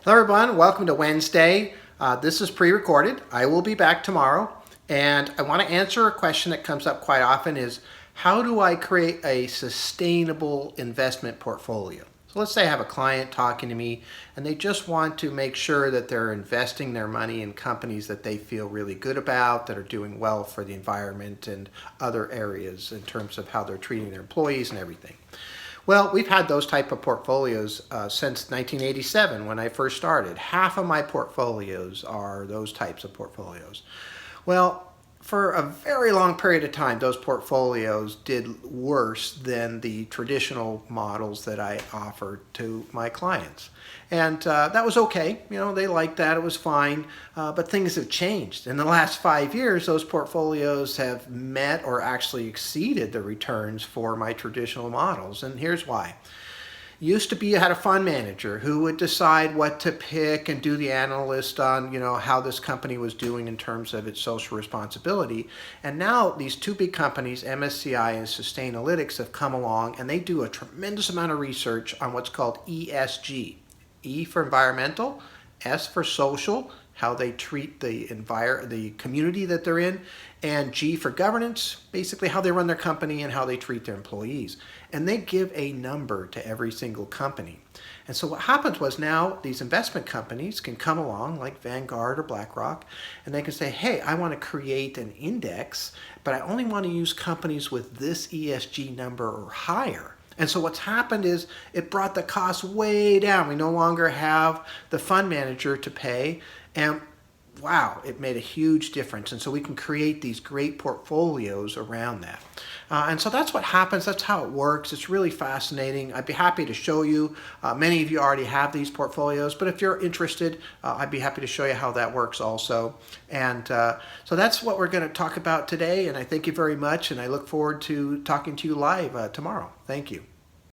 Hello everyone, welcome to Wednesday. This is pre-recorded. I will be back tomorrow, and I want to answer a question that comes up quite often is how do I create a sustainable investment portfolio? So let's say I have a client talking to me and they just want to make sure that they're investing their money in companies that they feel really good about, that are doing well for the environment and other areas in terms of how they're treating their employees and everything. Well, we've had those type of portfolios since 1987 when I first started. Half of my portfolios are those types of portfolios. Well, for a very long period of time, those portfolios did worse than the traditional models that I offered to my clients. And that was okay. You know, they liked that. It was fine. But things have changed. In the last 5 years, those portfolios have met or actually exceeded the returns for my traditional models. And here's why. Used to be you had a fund manager who would decide what to pick and do the analyst on, how this company was doing in terms of its social responsibility. And now these two big companies, MSCI and Sustainalytics, have come along and they do a tremendous amount of research on what's called ESG. E for environmental, S for social, how they treat the community that they're in, and G for governance, basically how they run their company and how they treat their employees. And they give a number to every single company. And so what happens was now these investment companies can come along like Vanguard or BlackRock, and they can say, hey, I want to create an index, but I only want to use companies with this ESG number or higher. And so what's happened is it brought the cost way down. We no longer have the fund manager to pay. And wow, it made a huge difference. And so we can create these great portfolios around that. And so that's what happens. That's how it works. It's really fascinating. I'd be happy to show you. Many of you already have these portfolios, but if you're interested, I'd be happy to show you how that works also. And so that's what we're going to talk about today. And I thank you very much. And I look forward to talking to you live tomorrow. Thank you.